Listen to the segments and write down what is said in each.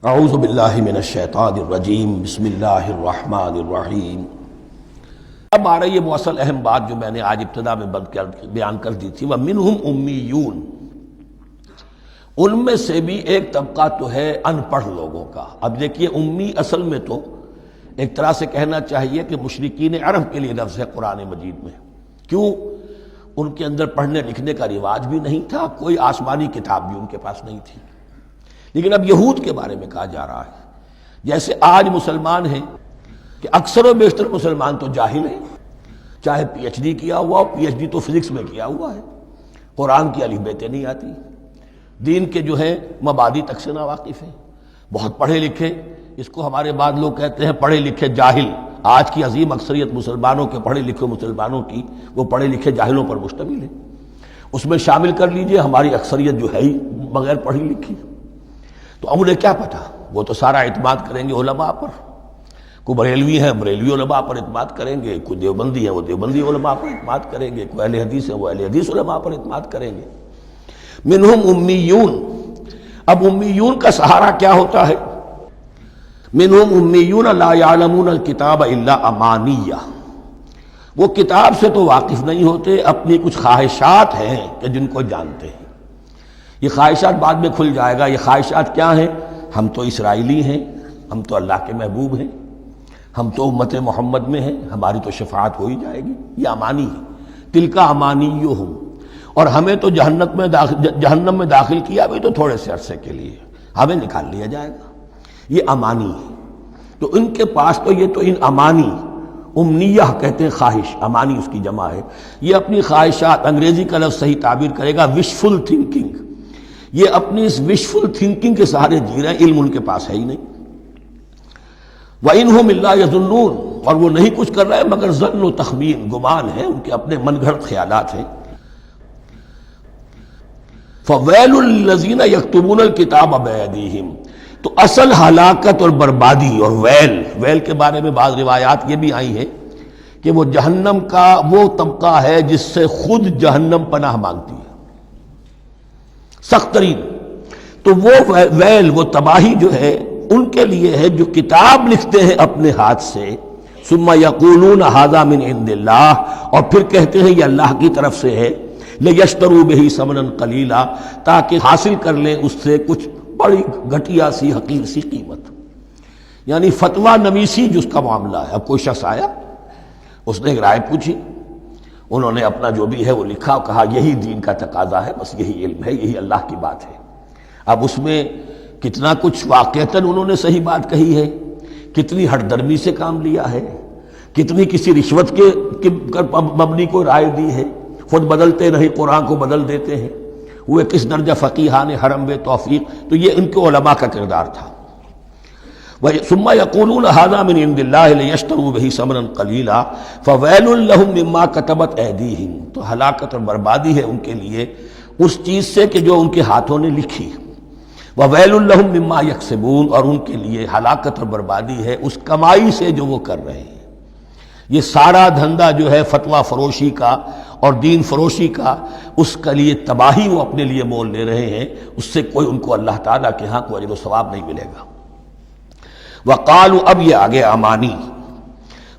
اعوذ باللہ من الشیطان الرجیم بسم اللہ الرحمن الرحیم۔ اب آ رہی ہے وہ اصل اہم بات جو میں نے آج ابتدا میں بیان کر دی تھی، وَمِنْهُمْ أُمِّيُّونَ، ان میں سے بھی ایک طبقہ تو ہے ان پڑھ لوگوں کا۔ اب دیکھیے امی اصل میں تو ایک طرح سے کہنا چاہیے کہ مشرکین عرب کے لیے لفظ ہے قرآن مجید میں۔ کیوں؟ ان کے اندر پڑھنے لکھنے کا رواج بھی نہیں تھا، کوئی آسمانی کتاب بھی ان کے پاس نہیں تھی۔ لیکن اب یہود کے بارے میں کہا جا رہا ہے، جیسے آج مسلمان ہیں کہ اکثر و بیشتر مسلمان تو جاہل ہیں، چاہے پی ایچ ڈی کیا ہوا ہو، پی ایچ ڈی تو فزکس میں کیا ہوا ہے، قرآن کی الف بیتیں نہیں آتی، دین کے جو ہیں مبادی تک سے ناواقف ہیں، بہت پڑھے لکھے، اس کو ہمارے بعض لوگ کہتے ہیں پڑھے لکھے جاہل۔ آج کی عظیم اکثریت مسلمانوں کے پڑھے لکھے مسلمانوں کی وہ پڑھے لکھے جاہلوں پر مشتمل ہے۔ اس میں شامل کر لیجئے ہماری اکثریت جو ہے ہی بغیر پڑھی لکھی، تو اب انہیں کیا پتا، وہ تو سارا اعتماد کریں گے علماء پر۔ کوئی بریلوی ہیں بریلوی علماء پر اعتماد کریں گے، کوئی دیوبندی ہیں وہ دیوبندی علماء پر اعتماد کریں گے، کوئی اہل حدیث ہیں وہ اہل حدیث علماء پر اعتماد کریں گے۔ منہم امیون، اب امیون کا سہارا کیا ہوتا ہے؟ منہم امیون لا یعلمون الکتاب الا امانیہ، وہ کتاب سے تو واقف نہیں ہوتے، اپنی کچھ خواہشات ہیں کہ جن کو جانتے ہیں۔ یہ خواہشات بعد میں کھل جائے گا۔ یہ خواہشات کیا ہیں؟ ہم تو اسرائیلی ہیں، ہم تو اللہ کے محبوب ہیں، ہم تو امت محمد میں ہیں، ہماری تو شفاعت ہو ہی جائے گی۔ یہ امانی ہے، تلک امانیہم، اور ہمیں تو جہنم میں داخل کیا بھی تو تھوڑے سے عرصے کے لیے، ہمیں نکال لیا جائے گا۔ یہ امانی ہے۔ تو ان کے پاس تو یہ تو ان امانی، امنیہ کہتے ہیں خواہش، امانی اس کی جمع ہے، یہ اپنی خواہشات، انگریزی کا لفظ صحیح تعبیر کرے گا وشفل تھنکنگ، یہ اپنی اس وشفل تھنکنگ کے سہارے جی رہے ہیں، علم ان کے پاس ہے ہی نہیں۔ وَإِنْهُمْ إِلَّا يَظُنُّونَ، اور وہ نہیں کچھ کر رہے مگر ظن و تخمین، گمان ہے، ان کے اپنے من گھڑت خیالات ہیں۔ فَوَيْلٌ لِّلَّذِينَ يَكْتُبُونَ الْكِتَابَ بِأَيْدِيهِمْ، تو اصل ہلاکت اور بربادی اور ویل کے بارے میں بعض روایات یہ بھی آئی ہیں کہ وہ جہنم کا وہ طبقہ ہے جس سے خود جہنم پناہ مانگتی ہے، سخت ترین۔ تو وہ ویل، وہ تباہی جو ہے ان کے لیے ہے جو کتاب لکھتے ہیں اپنے ہاتھ سے، ثم یقولون ھذا من عند اللہ، اور پھر کہتے ہیں یہ اللہ کی طرف سے ہے، لیشتروا بہ ثمنا قلیلا، تاکہ حاصل کر لیں اس سے کچھ بڑی گھٹیا سی حقیر سی قیمت، یعنی فتویٰ نویسی جس کا معاملہ ہے۔ اب کوئی شخص آیا، اس نے ایک رائے پوچھی، انہوں نے اپنا جو بھی ہے وہ لکھا، کہا یہی دین کا تقاضا ہے، بس یہی علم ہے، یہی اللہ کی بات ہے۔ اب اس میں کتنا کچھ واقعتاً انہوں نے صحیح بات کہی ہے، کتنی ہٹ درمی سے کام لیا ہے، کتنی کسی رشوت کے مبنی کو رائے دی ہے، خود بدلتے نہیں قرآن کو بدل دیتے ہیں، وہ کس درجہ فقیہان حرم بے توفیق۔ تو یہ ان کے علماء کا کردار تھا۔ ثم یقولون ھذا من عند اللہ لیشتروا بہ ثمنا قلیلا فویل لہم مما کتبت ایدیہم، تو ہلاکت اور بربادی ہے ان کے لیے اس چیز سے کہ جو ان کے ہاتھوں نے لکھی، وویل لہم مما یکسبون، اور ان کے لیے ہلاکت اور بربادی ہے اس کمائی سے جو وہ کر رہے ہیں۔ یہ سارا دھندا جو ہے فتویٰ فروشی کا اور دین فروشی کا، اس کے لیے تباہی وہ اپنے لیے مول لے رہے ہیں، اس سے کوئی ان کو اللہ تعالیٰ کے ہاں کوئی اجر و ثواب نہیں ملے گا۔ وقالوا، اب یہ آگے امانی،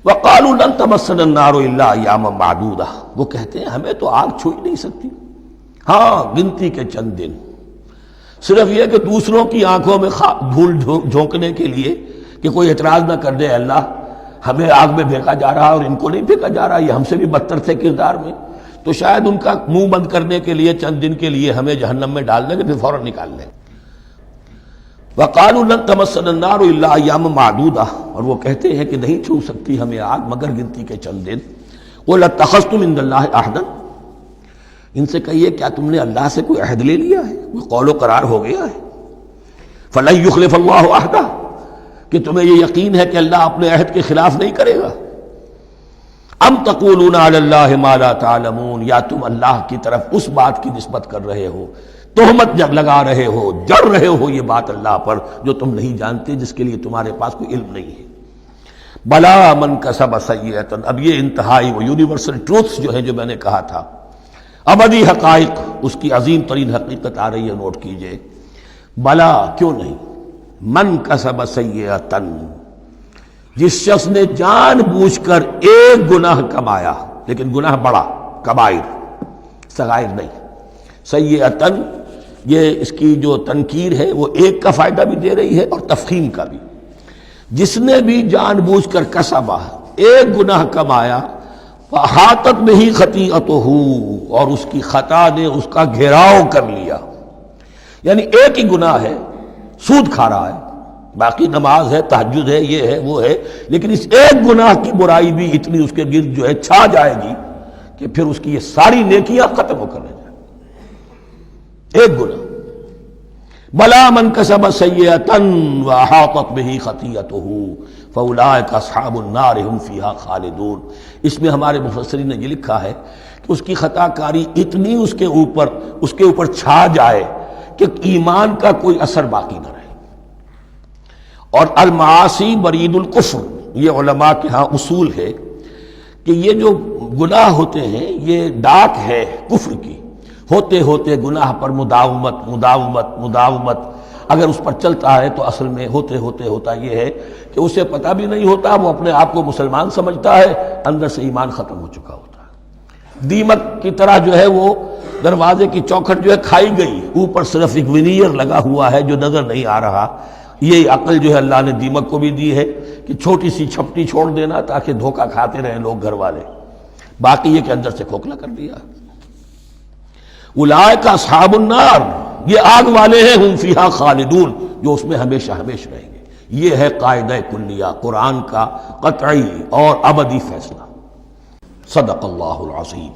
وقالوا لن تمسنا النار الا ایاما معدودہ، وہ کہتے ہیں ہمیں تو آگ چھو ہی نہیں سکتی، ہاں گنتی کے چند دن، صرف یہ کہ دوسروں کی آنکھوں میں دھول جھونکنے کے لیے کہ کوئی اعتراض نہ کر دے، اللہ ہمیں آگ میں پھینکا جا رہا اور ان کو نہیں پھینکا جا رہا، یہ ہم سے بھی بدتر تھے کردار میں، تو شاید ان کا منہ بند کرنے کے لیے چند دن کے لیے ہمیں جہنم میں ڈال دیں گے، پھر فوراً نکال لیں۔ وقالوا لن تمسنا النار الا ایاما معدودہ، اور وہ کہتے ہیں کہ نہیں چھو سکتی ہمیں آگ مگر گنتی کے چند دن۔ قل اتخذتم عند اللہ عہدا، ان سے کہیے کیا تم نے اللہ سے کوئی عہد لے لیا ہے، کوئی قول و قرار ہو گیا ہے؟ فلن یخلف اللہ عہدہ، کہ تمہیں یہ یقین ہے کہ اللہ اپنے عہد کے خلاف نہیں کرے گا؟ ام تقولون علی اللہ ما لا تعلمون، یا تم اللہ کی طرف اس بات کی نسبت کر رہے ہو، تہمت لگا رہے ہو، جڑ رہے ہو یہ بات اللہ پر جو تم نہیں جانتے، جس کے لیے تمہارے پاس کوئی علم نہیں ہے۔ بلا من کسب سیئۃ، اب یہ انتہائی وہ یونیورسل ٹروتھس جو ہے جو میں نے کہا تھا، ابدی حقائق، اس کی عظیم ترین حقیقت آ رہی ہے، نوٹ کیجئے۔ بلا، کیوں نہیں، من کسب سیئۃ، جس شخص نے جان بوجھ کر ایک گناہ کمایا، لیکن گناہ بڑا، کبائر، صغائر نہیں، سیئۃ یہ اس کی جو تنکیر ہے وہ ایک کا فائدہ بھی دے رہی ہے اور تفخیم کا بھی۔ جس نے بھی جان بوجھ کر کسبا، ایک گناہ کمایا، فاحاطت بہ خطیئتہ، اور اس کی خطا نے اس کا گھیراؤ کر لیا، یعنی ایک ہی گناہ ہے، سود کھا رہا ہے، باقی نماز ہے، تہجد ہے، یہ ہے وہ ہے، لیکن اس ایک گناہ کی برائی بھی اتنی اس کے گرد جو ہے چھا جائے گی کہ پھر اس کی یہ ساری نیکیاں ختم ہو کر رہ جائیں، ایک گناہ۔ بلا من کسب سیئۃ واحاطت بہ خطیئتہ فاولئک اصحاب النار هم فیہا خالدون۔ اس میں ہمارے مفسرین نے یہ لکھا ہے کہ اس کی خطا کاری اتنی اس کے اوپر چھا جائے کہ ایمان کا کوئی اثر باقی نہ رہے۔ اور المعاصی برید الکفر، یہ علماء کے ہاں اصول ہے کہ یہ جو گناہ ہوتے ہیں یہ ڈاک ہے کفر کی، ہوتے ہوتے گناہ پر مداومت اگر اس پر چلتا ہے تو اصل میں ہوتے ہوتے ہوتا یہ ہے کہ اسے پتہ بھی نہیں ہوتا، وہ اپنے آپ کو مسلمان سمجھتا ہے، اندر سے ایمان ختم ہو چکا ہوتا ہے۔ دیمک کی طرح جو ہے وہ دروازے کی چوکھٹ جو ہے کھائی گئی، اوپر صرف ایک ونیئر لگا ہوا ہے جو نظر نہیں آ رہا۔ یہ عقل جو ہے اللہ نے دیمک کو بھی دی ہے کہ چھوٹی سی چھپٹی چھوڑ دینا تاکہ دھوکہ کھاتے رہیں لوگ گھر والے، باقی یہ کہ اندر سے کھوکھلا کر دیا۔ اولئک اصحاب النار، یہ آگ والے ہیں، ہم فیہا خالدون، جو اس میں ہمیشہ ہمیشہ رہیں گے۔ یہ ہے قاعدہ کلیہ، قرآن کا قطعی اور ابدی فیصلہ۔ صدق اللہ العظیم۔